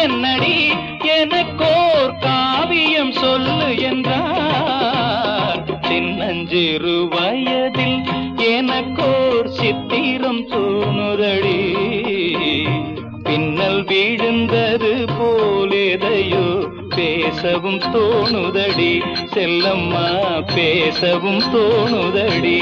என்னடி எனக்கோர் காவியம் சொல்லு என்றார். சின்னஞ்சிறு வயதில் எனக்கோர் சித்திரம் தோணுதடி. பின்னல் விழுந்தது போலேதையோ பேசவும் தோணுதடி. செல்லம்மா பேசவும் தோணுதடி.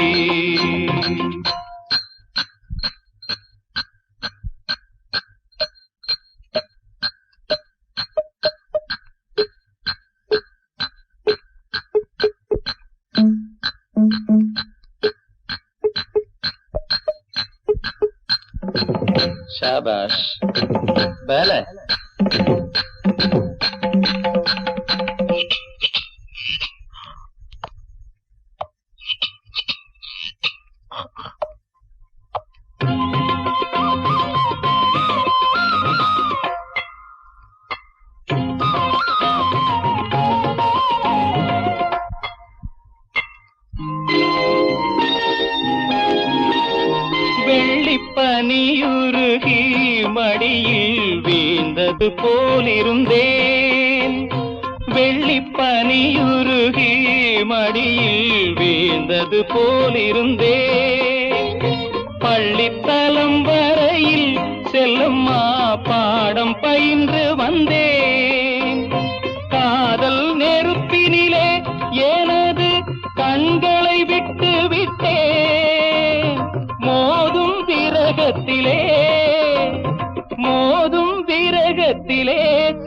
शाबाश पहले பனியுருகி மடியில் வீழ்ந்தது போலிருந்தேன். வெள்ளிப்பனியுருகி மடியில் வீழ்ந்தது போலிருந்தேன். பள்ளித்தலம் வரையில் செல்லம்மா பாடம் பயின்று வந்தேன். காதல் நெருப்பினிலே எனது கண்களை விட்டு விட்டேன். மோதும் விரகத்திலே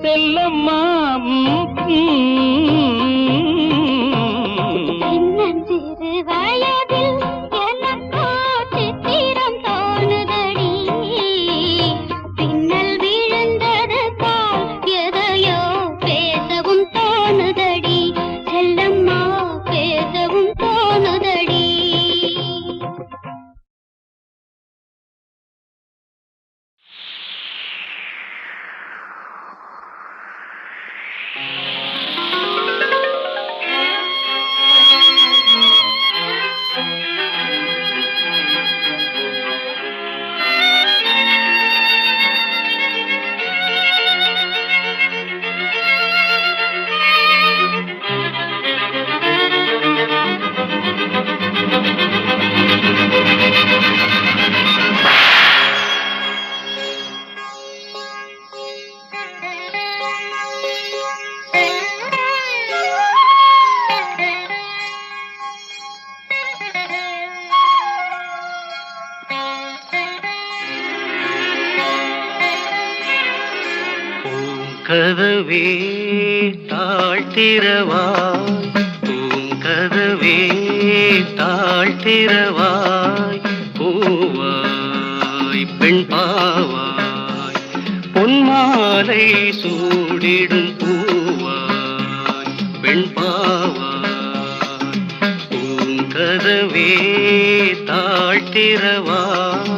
செல்லம்மா சிறு வயதில் எனக்கோ சித்திரம் தோணுதடி. பின்னல் விழுந்தது போல் எதையோ பேசவும் தோணுதடி. செல்லம்மா பேசவும் தோணுதடி. கதவே தாழ்த்திரவாய், பூங்கதவே தாழ்த்திரவாய். பூவாய் பெண் பாவாய் பொன்மாலை சூடிடும் பூவாய் பெண் பாவாய். பூங்கதவே தாழ்த்திரவாய்.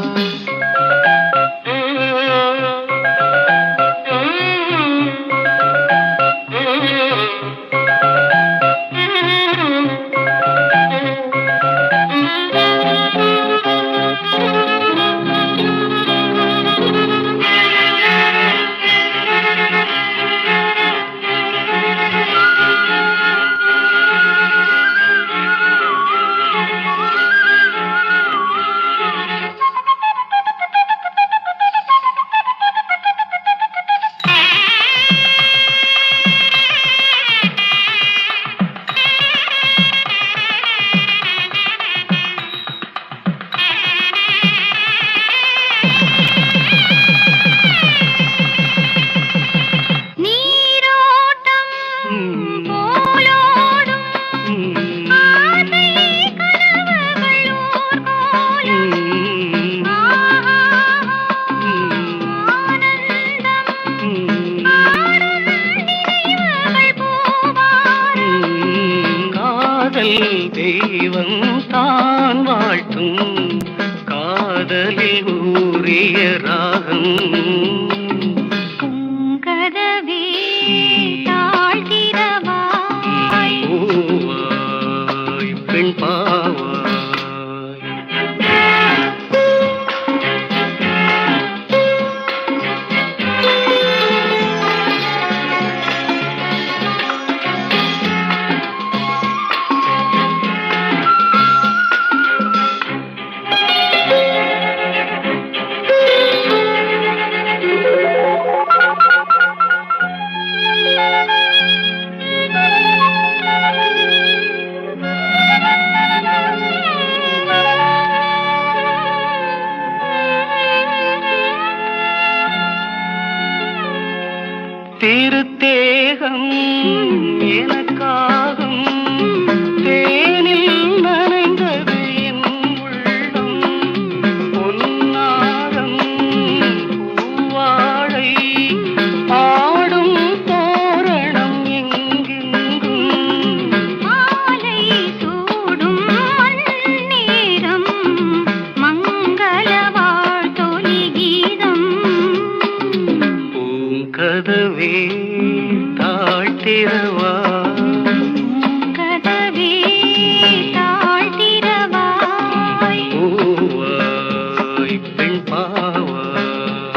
காலம் தான் வாழ்த்தும் காதலில் ஊறிய ராகம் கதவே தாழ்த்திரவாய் பூவாய் பெண் பாவாய் திருத்தேகம் எனக்காகும் தேனில் நனைந்தது என் உள்ளம் பொன்னாரம் பூவாழை ஆடும் தோரணம் எங்கெங்கும் மாலை சூடும் நேரம் மங்கள வாழ்த்தொலி கீதம் பூங்கதவே தாழ்த்திரவா கதவே தாழ்த்திரவாய் பூவாய் பெண் பாவாய்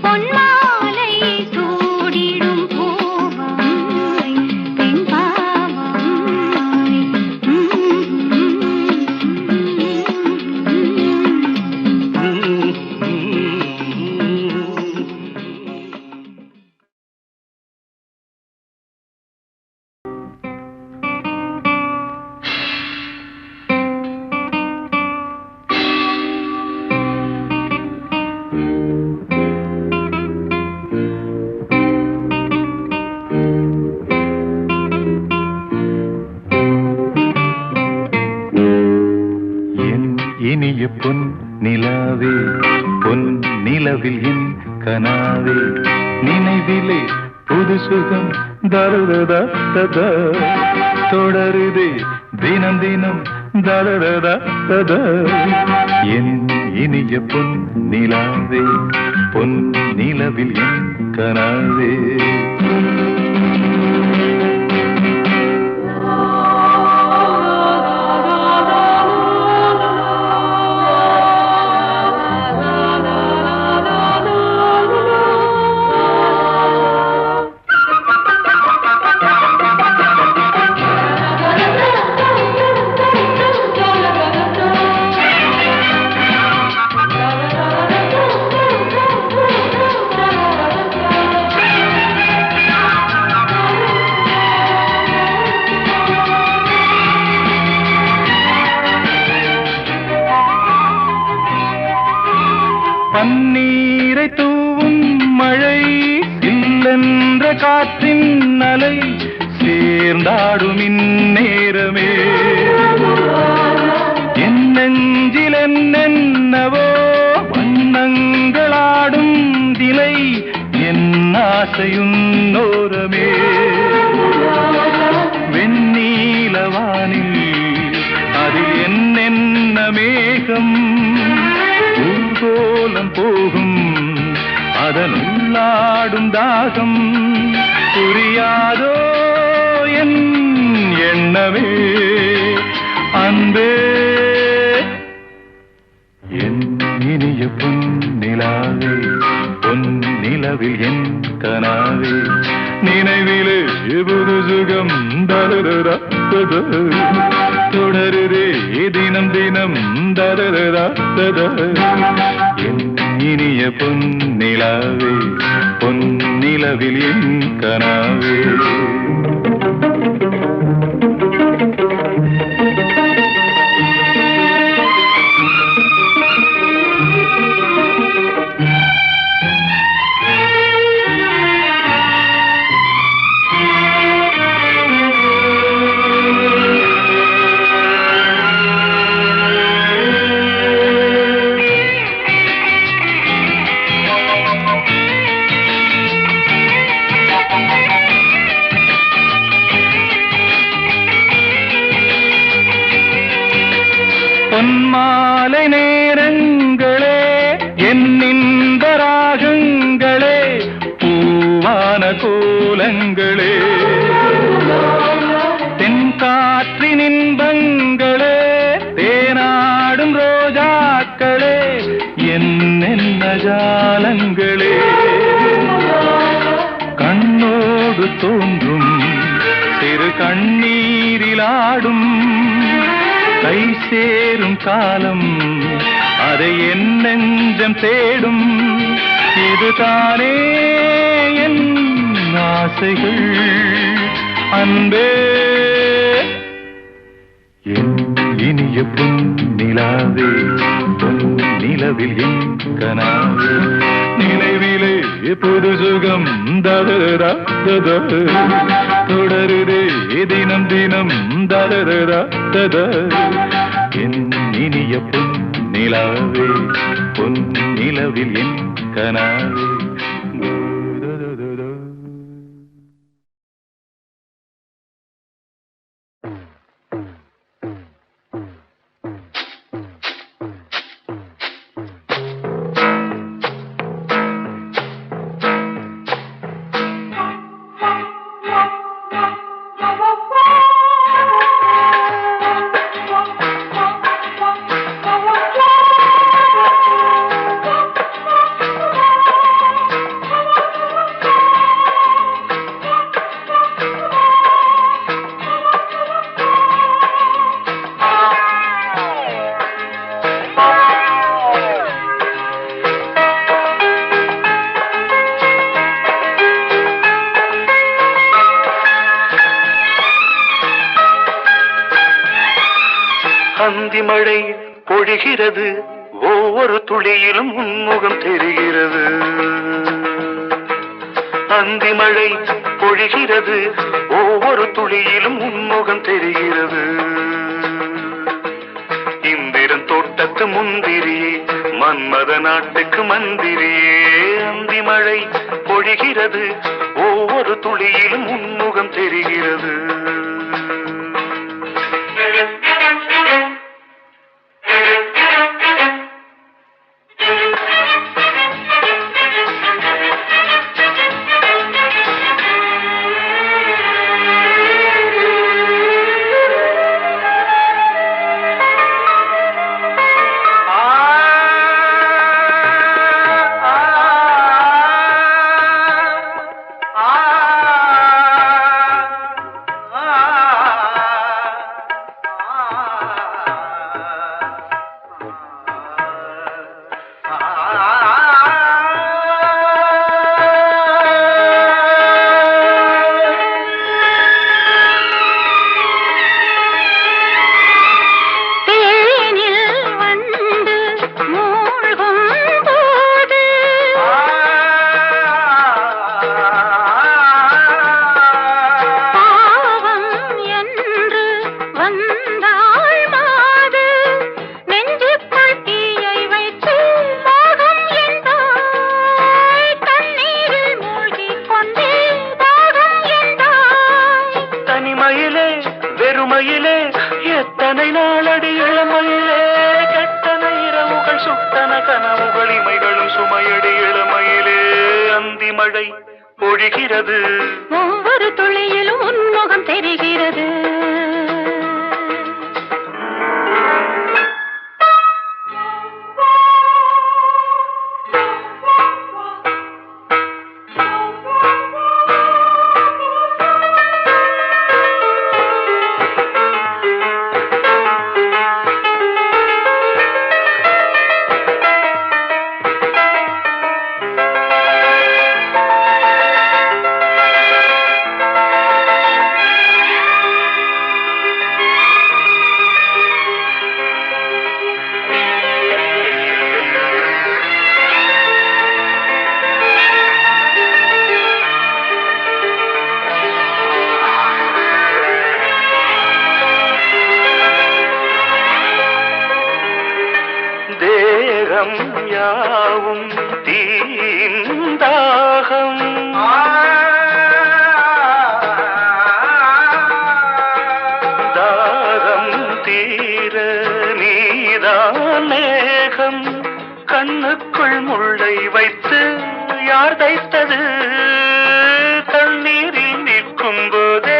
பொன்மாலை சூடிடும் பூவாய் பெண் பாவாய் இனிய பொன் நிலாவே பொன் நிலவில் என் கனாவே நினைவிலே புது சுகம் தருததா ததா தொடருதே தினம் தினம் தருததா ததா என் இனிய பொன் நிலாவே பொன் நிலவில் என் கனாவே பன்னீரை தூவும் மழை இல்லென்ற காற்றின் அலை சேர்ந்தாடும் இந்நேரமே என் நெஞ்சில் என்னென்னவோ வண்ணங்களாடும் திலை என் ஆசையும் நோரமே வெண்ணீலவானில் அதில் என்னென்ன மேகம் ஊர்கோலம் போகும் அதனுள்ளாடும் தாகம் புரியாதோ என் எண்ணமே அன்பே என் இனிய பொன் நிலாவே பொன் நிலவில் என் கனாவே நினைவிலே புது சுகம் தருதா தொடருதே தினம் தினம் தருதா என் இனிய பொன் நிலாவே பொன் நிலவில் என் கனாவே பொன்மாலை நேரங்களே என்னின்ப ராகங்களே பூவான கோலங்களே தென்காற்றின் இன்பங்களே தேனாடும் ரோஜாக்களே என்னென்ன ஜாலங்களே கண்ணோடு தோன்றும் சிறு கண்ணீரிலாடும் கை சேரும் காலம் அதை என் நெஞ்சம் தேடும் இதுதானே என் ஆசைகள் அன்பே என் இனிய பொன்னிலாவே பொன்னிலவில் என் கனாவே நினைவிலே புது சுகம் ததரா தத தொடருதே தினம் தினம் ததரா தத என் இனிய பொன்னிலாவே பொன்னிலவில் என் கனாவே அந்தி மழை பொழிகிறது ஒவ்வொரு துளியிலும் உன்முகம் தெரிகிறது அந்தி மழை பொழிகிறது ஒவ்வொரு துளியிலும் உன்முகம் தெரிகிறது இந்திரன் தோட்டத்து முந்திரியே மன்மத நாட்டுக்கு மந்திரியே அந்தி மழை பொழிகிறது ஒவ்வொரு துளியிலும் உன்முகம் தெரிகிறது வெறுமையிலே எத்தனை நாளடி இளமையிலே கெட்டன இரவுகள் சுட்டன கனவுகள் இமைகளும் சுமையடி இளமையிலே அந்தி மழை பொழிகிறது ஒவ்வொரு துளியிலும் உன்முகம் தெரிகிறது தேகம் யாவும் தீந்தாகம் தாகம் தீர நீதான் மேகம் கண்ணுக்குள் முள்ளை வைத்து யார் தைத்தது தண்ணீரில் நிற்கும் போதே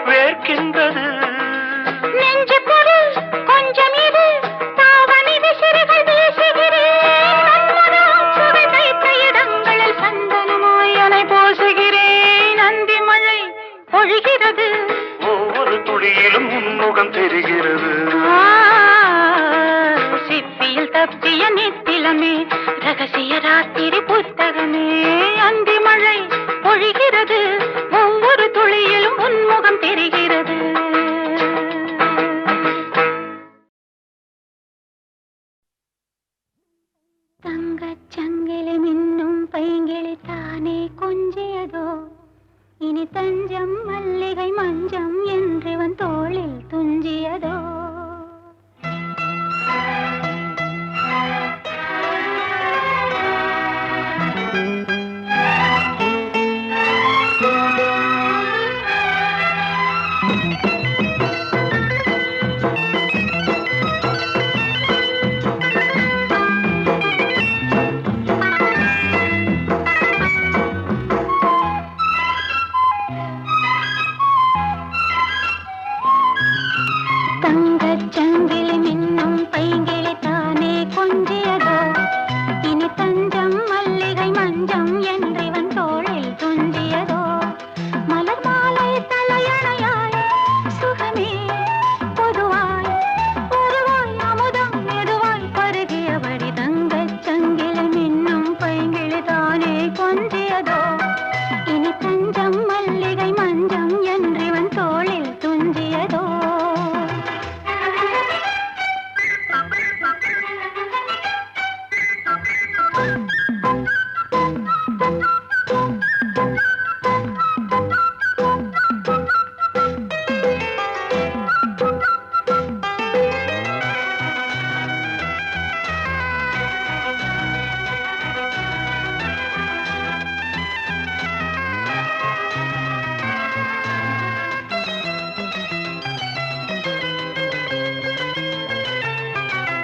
வேர்க்கின்றது நெஞ்சு பொருள் கொஞ்சம் இது தாவணி விசிறிகள் வீசுகிறேன் மன்மதம் சுவை தைத்த இடங்களில் சந்தனமாய் அலை போசுகிறேன் அந்தி மழை பொழிகிறது ஒவ்வொரு துளியிலும் உன்முகம் தெரிகிறது சிப்பியில் தப்பிய நித்திலமே ரகசிய ராத்திரி புத்தகமே அந்தி மழை பொழிகிறது ஒவ்வொரு துளியிலும் உன்முகம் தெரிகிறது தங்கச் சங்கிலி மின்னும் பைங்கிளி தானே கொஞ்சியதோ இனி தஞ்சம் மல்லிகை மஞ்சம் என்றவன் தோளில் துஞ்சியதோ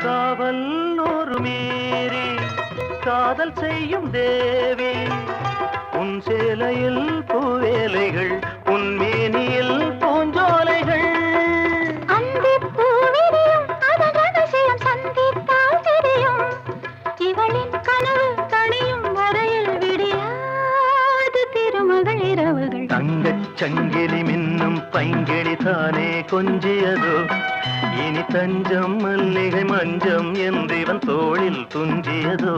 காவல் ஒரு மீறி காதல் செய்யும் தேவி உன் சேலையில் பூவேலைகள் உன் மேனியில் பூஞ்சோலைகள் அந்திப் பூவிரியும் அதன் ரகசியம் சந்தித்தால் தெரியும் இவளின் கனவு தணியும் வரையில் விடியாது திருமகள் இரவுகள் தங்கச் சங்கிலி மின்னும் பைங்கிளி தானே கொஞ்சியதோ இனி தஞ்சம் மல்லிகை மஞ்சம் என்றவன் தோளில் துஞ்சியதோ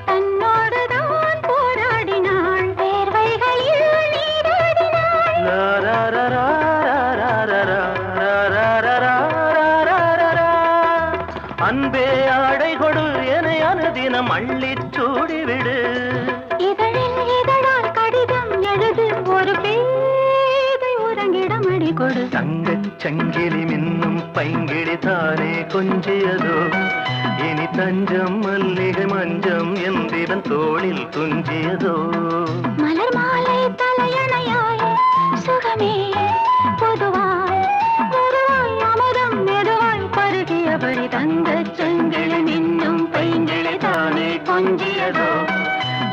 தன்னோடுதான் போராடினாள் வேர்வைகளில் நீராடினாள் அன்பே ஆடை கொடு என அனுதினம் அள்ளிச் சூடிவிடு இதழில் இதழால் கடிதம் எழுது ஒரு பேதை உறங்கிடம் அடி கொடு தங்கச் சங்கிலி மின்னும் பைங்கிளி தானே கொஞ்சியதோ இனி தஞ்சம் மல்லிகை மஞ்சம் என்றவன் தோளில் துஞ்சியதோ மலர் மாலை தலையணையாய் சுகமே பொதுவாய் பொதுவாய் அமுதம் மெதுவாய் பருகியபடி தங்கச் சங்கிலி மின்னும் பைங்கிளி தானே கொஞ்சியதோ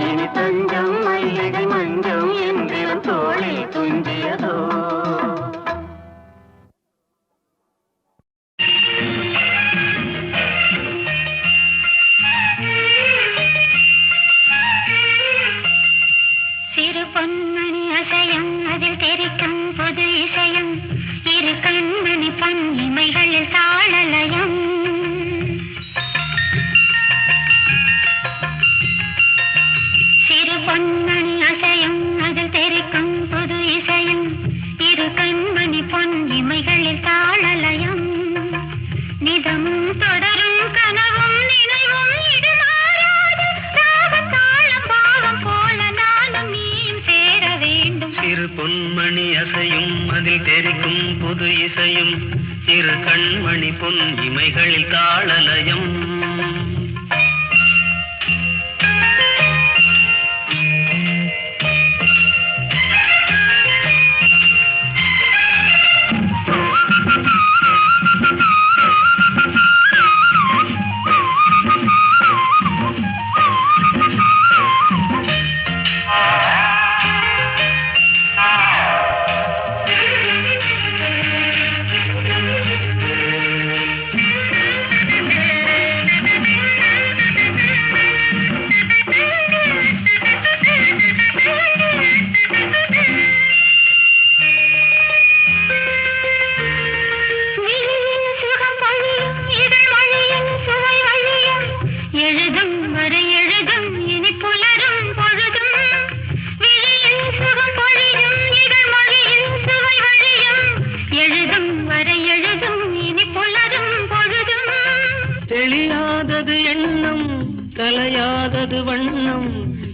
இனி தஞ்சம் மல்லிகை மஞ்சம் என்றவன் தோளில் துஞ்சியதோ சிறு பொன்மணி அசையம் அதில் தெரிக்கும் புது இசையம் இரு கண்மணி பொன்னி சிறு கண்மணி பொன் இமைகளில் தாளலயம். தெளியாதது எண்ணம் கலையாதது வண்ணம்,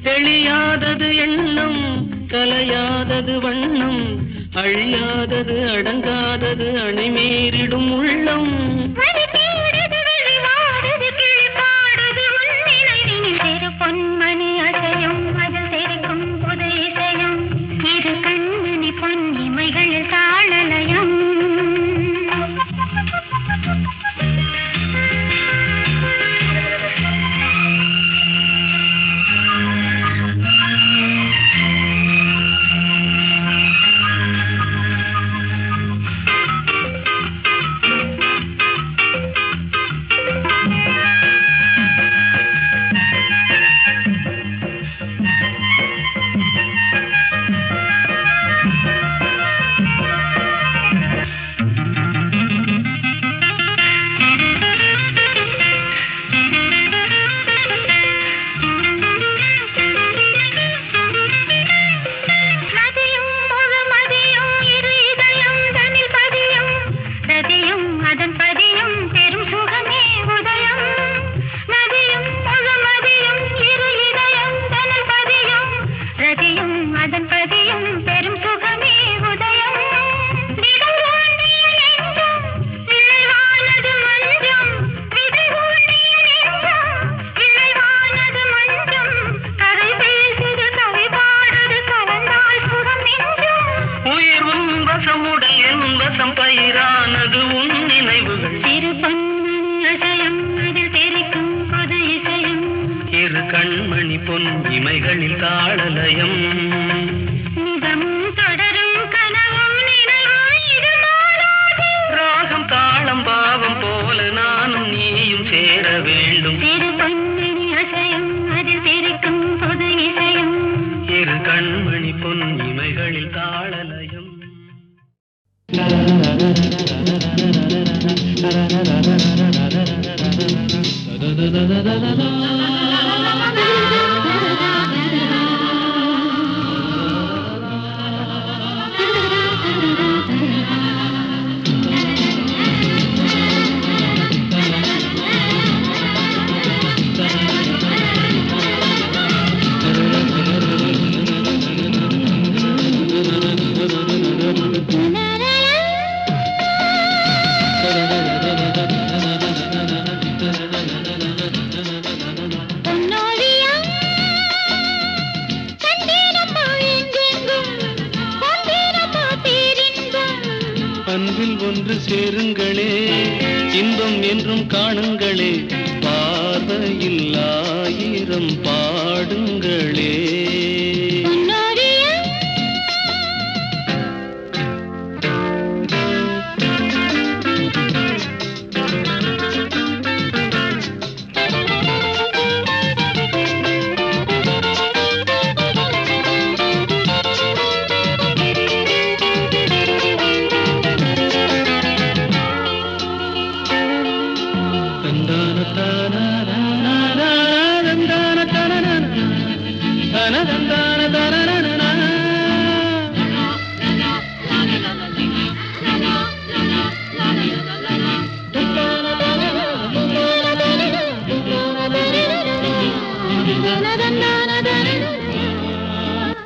தெளியாதது எண்ணம் கலையாதது வண்ணம், அழியாதது அடங்காதது அணைமீறிடும் உள்ளம். பொன்மணி அசையும் அது சிரிக்கும் புது இசையும், இது கண்மணி பொன் இமைகள் தாளலயம். பயிரானது உன் நினைவுகள், சிறு பொன்மணி அசையும் அதில் தெரிக்கும் புது இசையும், இரு கண்மணி பொன் இமைகளில் தாளலயம். நிதமும் தொடரும் கனவும் நினைவும் இது மாறாது, ராகம் தாளம் பாவம் போல நானும் நீயும் சேர வேண்டும். சிறு பொன்மணி அசையும் அதில் தெரிக்கும் புது இசையும், இரு கண்மணி பொன் இமைகளில் தாளலயம். அன்பில் ஒன்று சேருங்களே, இன்பம் என்றும் காணுங்களே, பார்வையில் ஆயிரம் பாடுங்களே.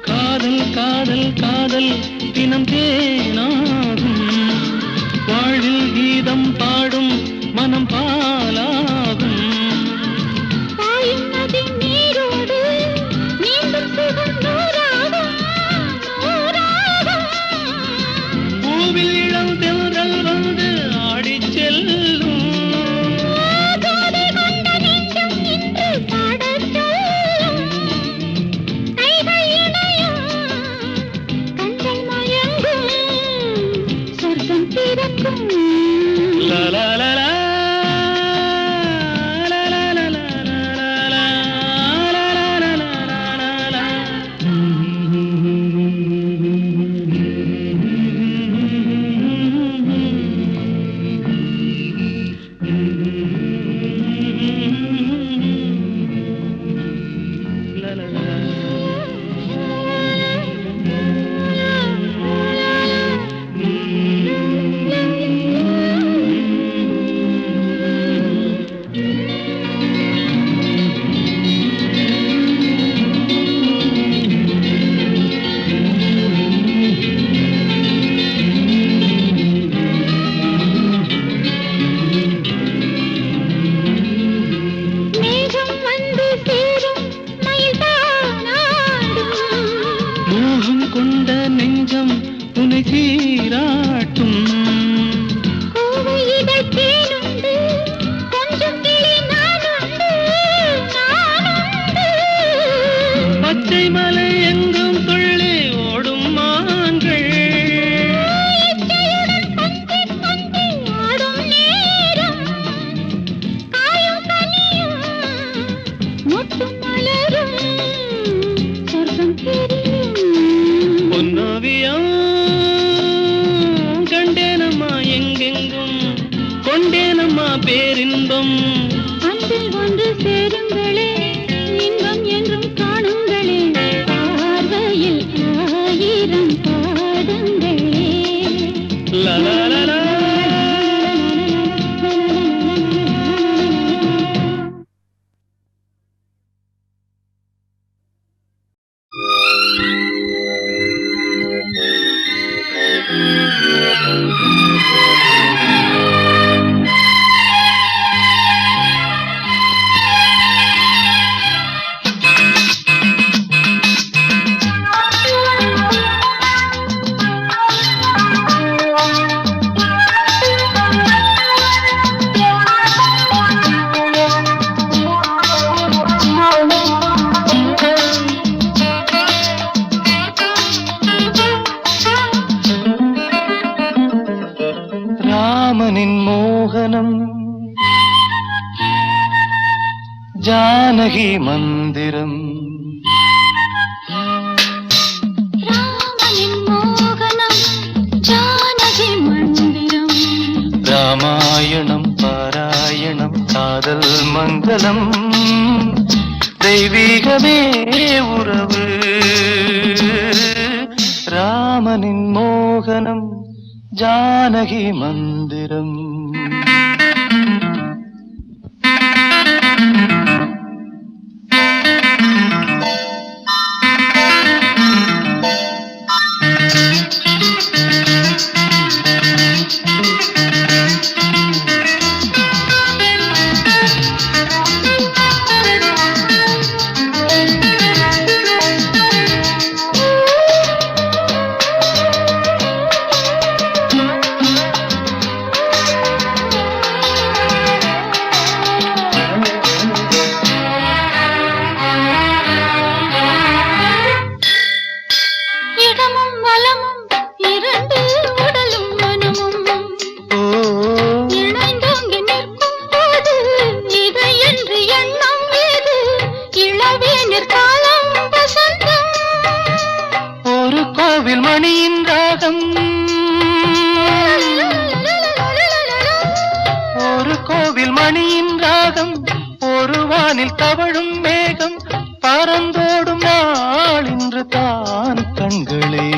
காதல் காதல் காதல் தினம் தேனாகும் வாழ்வில் கீதம் பாடும் மனம் பாலாகும். நீரோடு மீண்டும் சுகம் நூறாகும். பூவில் இளம் தென்றல் வந்து ஆடிச் செல்லும். La la la la. கொண்ட நெஞ்சம் உனை சீராட்டும். பச்சை மலை எங்கும் துள்ளி ஓடும் மான்கள். பொன்னோவியம் கண்டேனம்மா எங்கெங்கும் கொண்டேனம்மா பேரின்பம். அன்பில் ஒன்று சேருங்களே இன்பம் என்றும் காணுங்களே பார்வையில் ஆயிரம் பாடுங்களே. லலலலா. ராமனின் மோகனம் ஜானகி மந்திரம். ராமனின் மோகனம் ஜானகி மந்திரம். ராமாயணம் பாராயணம் காதல் மங்களம் தெய்வீகமே உறவு. ராமனின் மோகனம் ஜானகி மந்திரம். மணியின் ராகம் ஒரு கோவில் மணியின் ராகம் ஒரு வானில் தவழும் மேகம் பறந்தோடும் நாள் இன்று தான் கண்களே.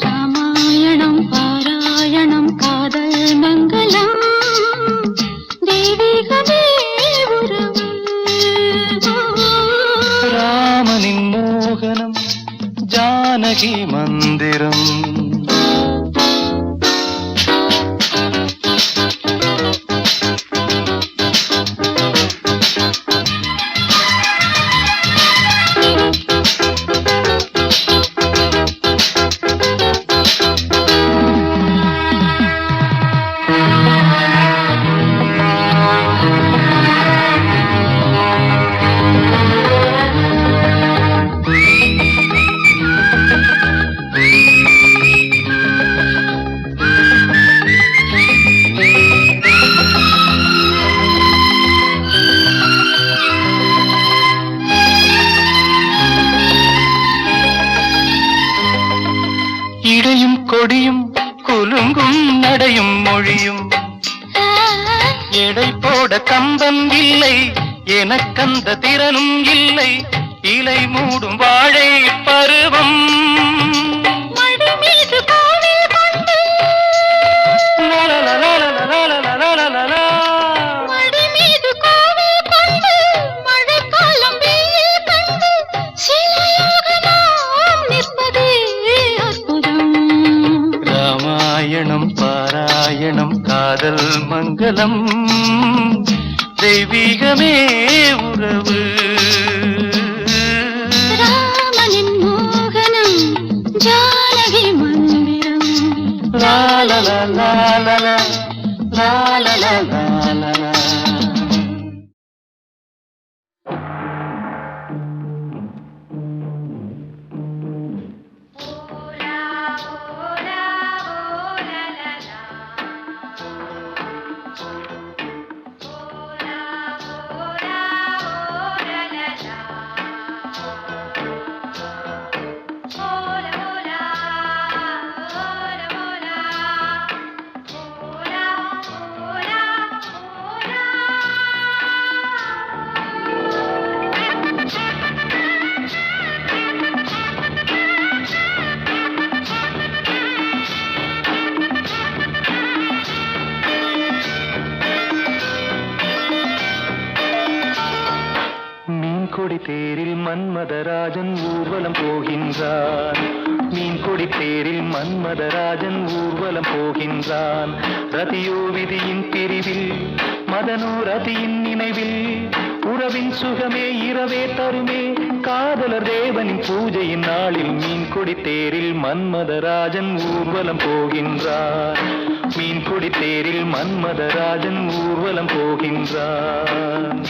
ராமாயணம் பாராயணம் காதல் மங்களம் தெய்வீகமே உறவு. ராமனின் மோகனம் ஜானகி மந்திரம். எடை போட கம்பம் இல்லை எனக்கந்த திறனும் இல்லை இலை மூடும் வாழை பருவம் ராமாயணம் பாராயணம் காதல் மங்களம் தெய்வீகமே உறவு ராமனின் மோகனம் ஜானகி மந்திரம் லாலலா லாலலா லாலலா லாலலா கொடி தேரில் மன்மதராஜன் ஊர்வலம் போகின்றான் மீன் கொடி தேரில் மன்மதராஜன் ஊர்வலம் போகின்றான் ரதியோ விதியின் பிரிவில் மதனோ ரதியின் நினைவில் உறவின் சுகமே இரவே தருமே காதலர் தேவனின் பூஜையின் நாளில் மீன் கொடி தேரில் மன்மதராஜன் ஊர்வலம் போகின்றான் மீன் கொடி தேரில் மன்மதராஜன் ஊர்வலம் போகின்றான்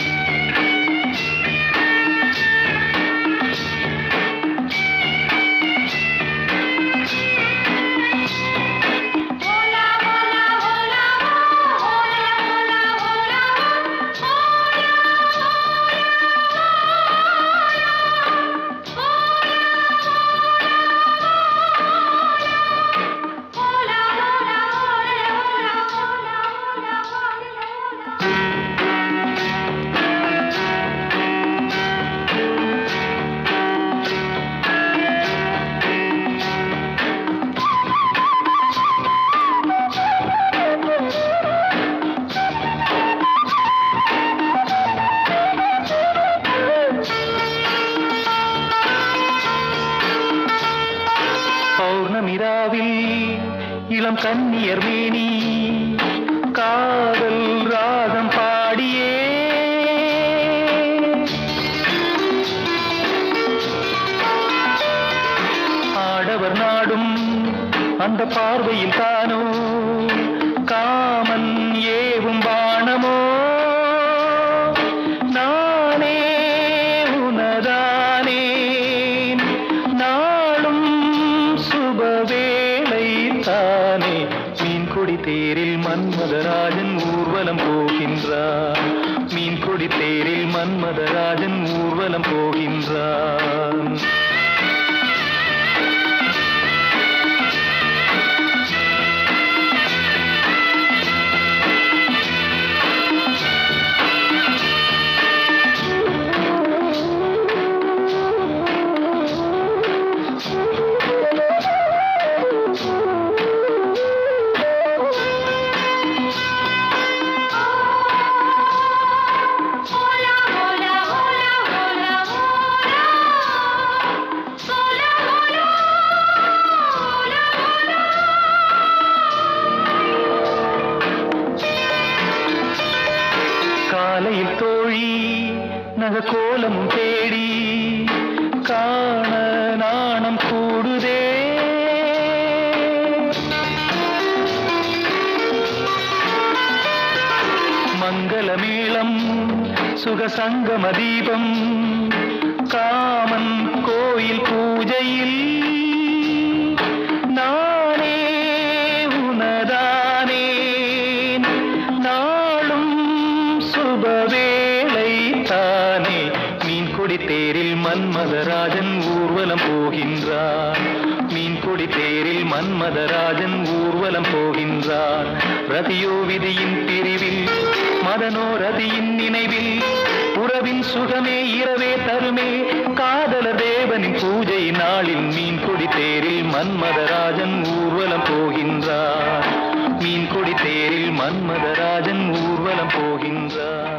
பௌர்ணமிராவில் இளம் கன்னியர் மேனி காதல் ராகம் பாடியே ஆடவர் நாடும் அந்த பார்வையில் தானோ காமன் ஏவும் பாணமோ நானே உனதானேன் நாளும் சுபவேளை தானே மீன் கொடி தேரில் மன்மதராஜன் ஊர்வலம் போகின்றான் மீன் கொடி தேரில் மன்மதராஜன் ஊர்வலம் போகின்றான் காலையில் தோழி நகக்கோலமும் தேடி காண நாணம் கூடுதே மங்களமேளம் சுகசங்கம தீபம் காமன் கோயில் பூஜையில் நானே உனதானேன் நாளும் சுபவேளை தானே மீன் கொடி தேரில் மன்மதராஜன் ஊர்வலம் போகின்றான் மீன் கொடி தேரில் மன்மதராஜன் ஊர்வலம் போகின்றான் ரதியோ விதியின் பிரிவில் மதனோ ரதியின் நினைவில் உறவின் சுகமே இரவே தருமே காதல தேவனின் பூஜை நாளில் மீன் கொடி தேரில் மன்மதராஜன் ஊர்வலம் போகின்றார் மீன் கொடி தேரில் மன்மதராஜன் ஊர்வலம் போகின்றார்.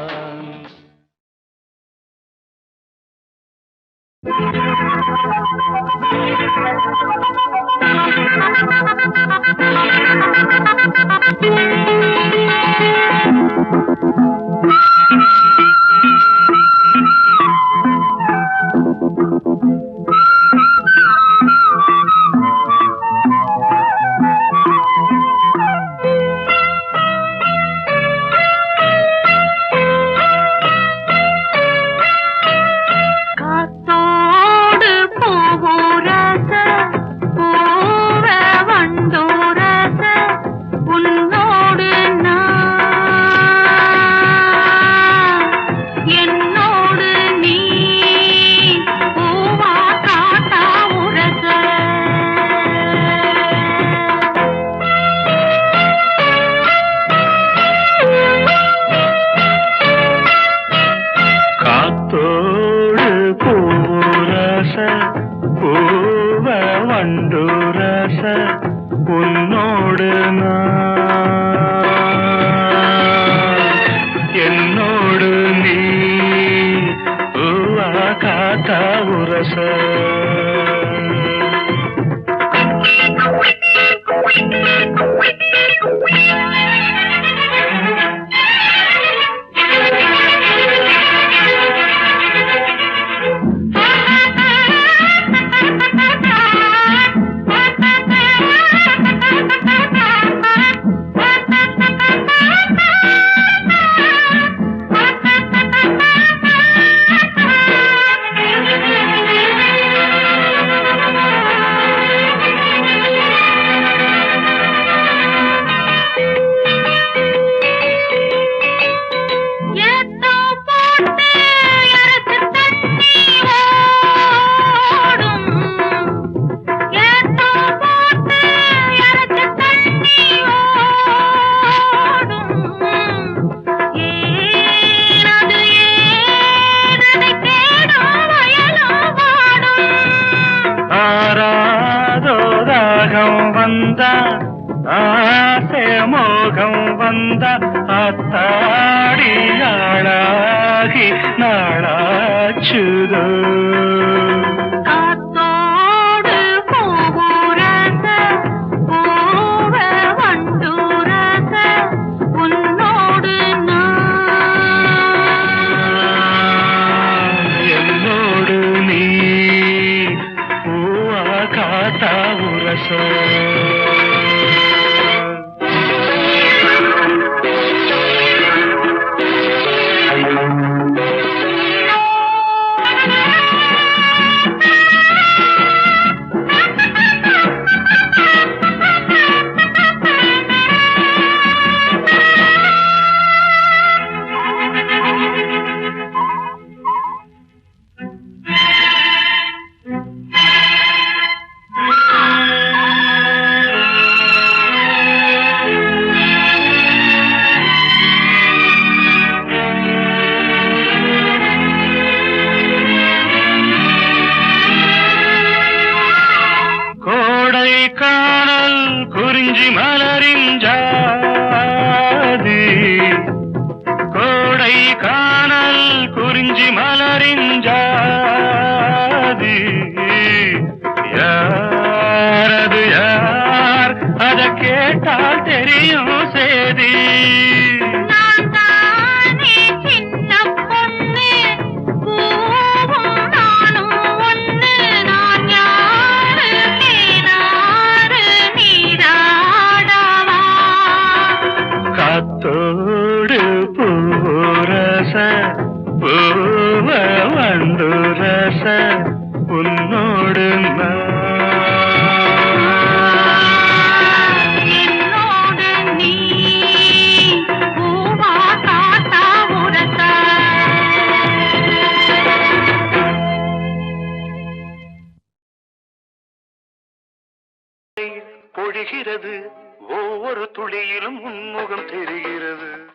காத்தோடு